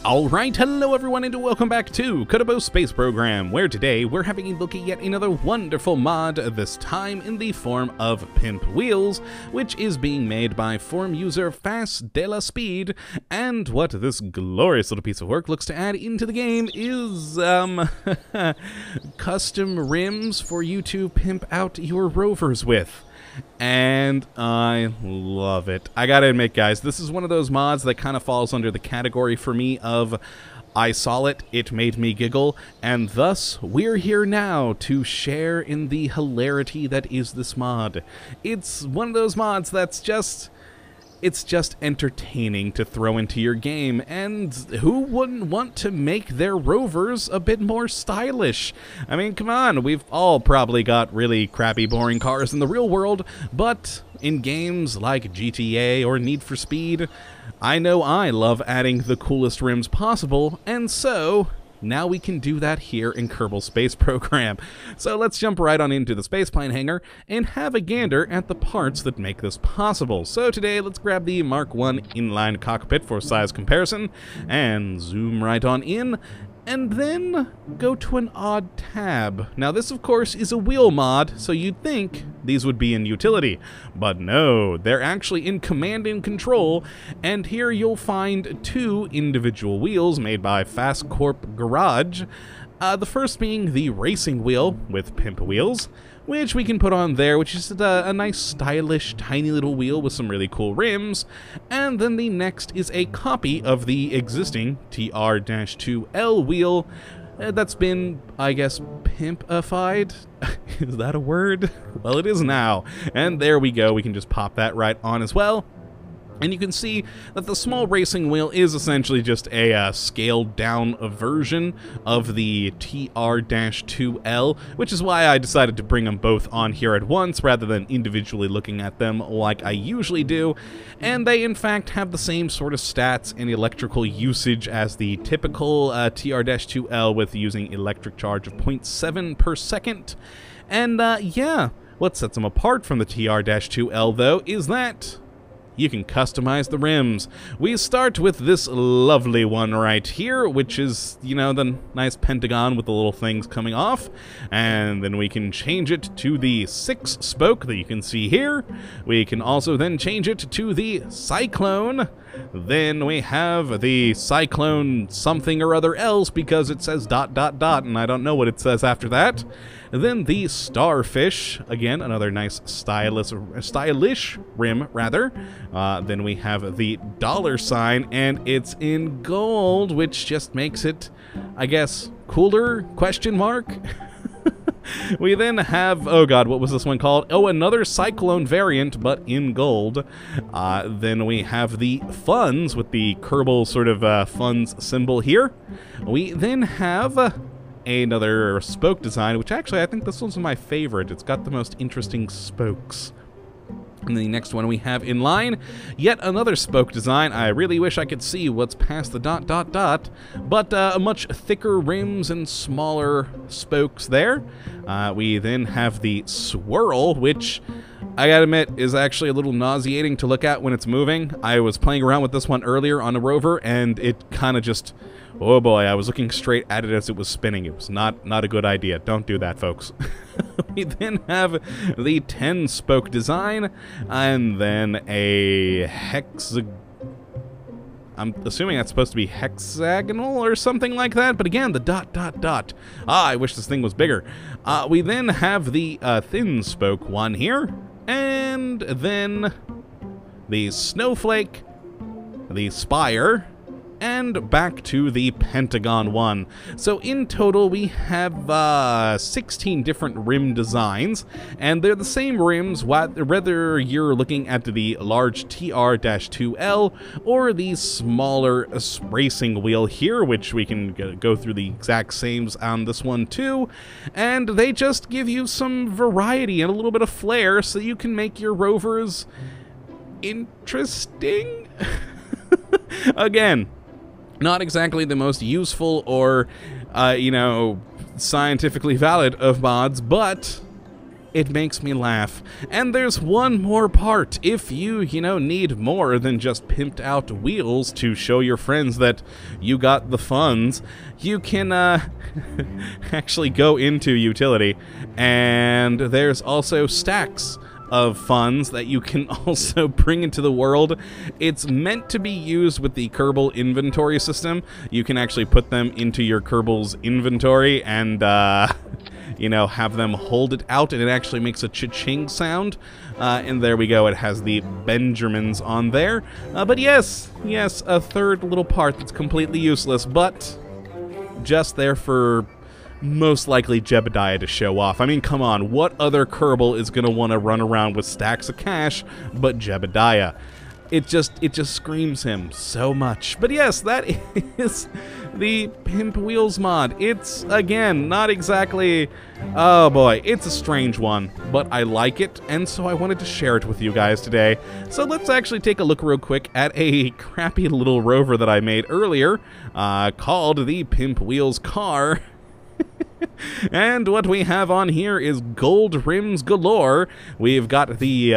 Alright, hello everyone and welcome back to Kottabos Space Program, where today we're having a look at yet another wonderful mod, this time in the form of PimpWheels, which is being made by forum user Fast de la Speed, and what this glorious little piece of work looks to add into the game is, custom rims for you to pimp out your rovers with. And I love it. I gotta admit, guys, this is one of those mods that kind of falls under the category for me of I saw it, it made me giggle, and thus we're here now to share in the hilarity that is this mod. It's one of those mods that's just... it's just entertaining to throw into your game, and who wouldn't want to make their rovers a bit more stylish? I mean, come on, we've all probably got really crappy, boring cars in the real world, but in games like GTA or Need for Speed, I know I love adding the coolest rims possible, and so... now we can do that here in Kottabos Space Program. So let's jump right on into the spaceplane hangar and have a gander at the parts that make this possible. So today, let's grab the Mark I inline cockpit for size comparison and zoom right on in, and then go to an odd tab. Now this, of course, is a wheel mod, so you'd think these would be in utility. But no, they're actually in command and control, and here you'll find two individual wheels made by Fast Corp Garage. The first being the racing wheel with PimpWheels, which we can put on there, which is a nice, stylish, tiny little wheel with some really cool rims. And then the next is a copy of the existing TR-2L wheel that's been, I guess, pimpified? Is that a word? Well, it is now. And there we go, we can just pop that right on as well. And you can see that the small racing wheel is essentially just a scaled-down version of the TR-2L, which is why I decided to bring them both on here at once, rather than individually looking at them like I usually do. And they, in fact, have the same sort of stats and electrical usage as the typical TR-2L, with using electric charge of 0.7 per second. And, yeah, what sets them apart from the TR-2L, though, is that... you can customize the rims. We start with this lovely one right here, which is, you know, the nice pentagon with the little things coming off. And then we can change it to the 6-spoke that you can see here. We can also then change it to the Cyclone. Then we have the Cyclone something or other else, because it says ... and I don't know what it says after that. Then the Starfish, again, another nice stylish rim, rather. Then we have the $sign, and it's in gold, which just makes it, I guess, cooler, question mark? We then have, oh god, what was this one called? Oh, another Cyclone variant, but in gold. Then we have the Funds, with the Kerbal sort of Funds symbol here. We then have... another spoke design, which actually I think this one's my favorite. It's got the most interesting spokes. And the next one we have in line, yet another spoke design. I really wish I could see what's past the ... but much thicker rims and smaller spokes there. We then have the Swirl, which I gotta admit is actually a little nauseating to look at when it's moving. I was playing around with this one earlier on a rover, and it kind of just... oh boy, I was looking straight at it as it was spinning. It was not a good idea. Don't do that, folks. We then have the 10-spoke design, and then a I'm assuming that's supposed to be hexagonal or something like that, but again, the ... I wish this thing was bigger. We then have the thin spoke one here, and then the Snowflake, the Spire, and back to the Pentagon one. So in total, we have 16 different rim designs, and they're the same rims whether you're looking at the large TR-2L or the smaller racing wheel here, which we can go through the exact same on this one too. And they just give you some variety and a little bit of flair, so you can make your rovers interesting. Again, not exactly the most useful or, you know, scientifically valid of mods, but It makes me laugh. And there's one more part. If you need more than just pimped out wheels to show your friends that you got the funds, you can actually go into utility, and there's also stacks of funds that you can also bring into the world. It's meant to be used with the Kerbal inventory system. You can actually put them into your Kerbal's inventory and have them hold it out, and it actually makes a cha-ching sound. And there we go, it has the Benjamins on there. But yes, a third little part that's completely useless, but just there for most likely Jebediah to show off. I mean, come on, what other Kerbal is going to want to run around with stacks of cash but Jebediah? It just screams him so much. But yes, that is the PimpWheels mod. It's, again, not exactly... Oh boy, it's a strange one, but I like it, and so I wanted to share it with you guys today. So let's actually take a look real quick at a crappy little rover that I made earlier, called the PimpWheels car. And what we have on here is gold rims galore. We've got the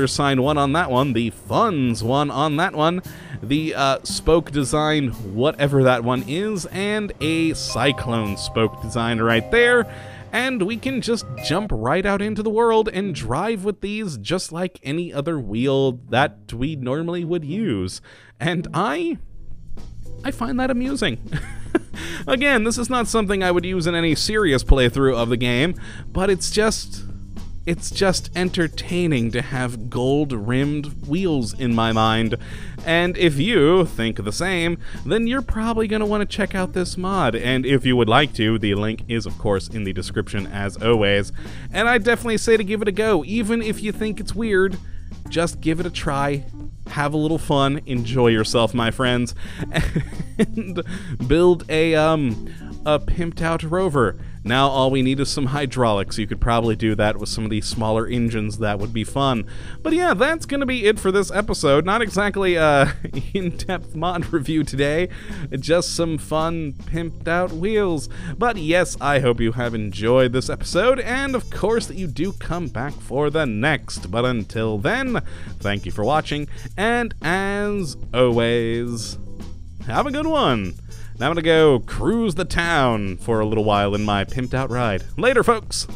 $sign one on that one, the funds one on that one, the spoke design, whatever that one is, and a cyclone spoke design right there. And we can just jump right out into the world and drive with these just like any other wheel that we normally would use. And I find that amusing. Again, this is not something I would use in any serious playthrough of the game, but it's just entertaining to have gold-rimmed wheels in my mind. And if you think the same, then you're probably going to want to check out this mod. And if you would like to, the link is, of course, in the description as always. And I definitely say to give it a go. Even if you think it's weird, just give it a try. Have a little fun, enjoy yourself, my friends, and build a pimped out rover. Now all we need is some hydraulics. You could probably do that with some of these smaller engines. That would be fun. But yeah, that's gonna be it for this episode. Not exactly in-depth mod review today, just some fun pimped out wheels. But yes, I hope you have enjoyed this episode, and of course that you do come back for the next. But until then, thank you for watching, and as always, have a good one. Now I'm gonna go cruise the town for a little while in my pimped out ride. Later, folks!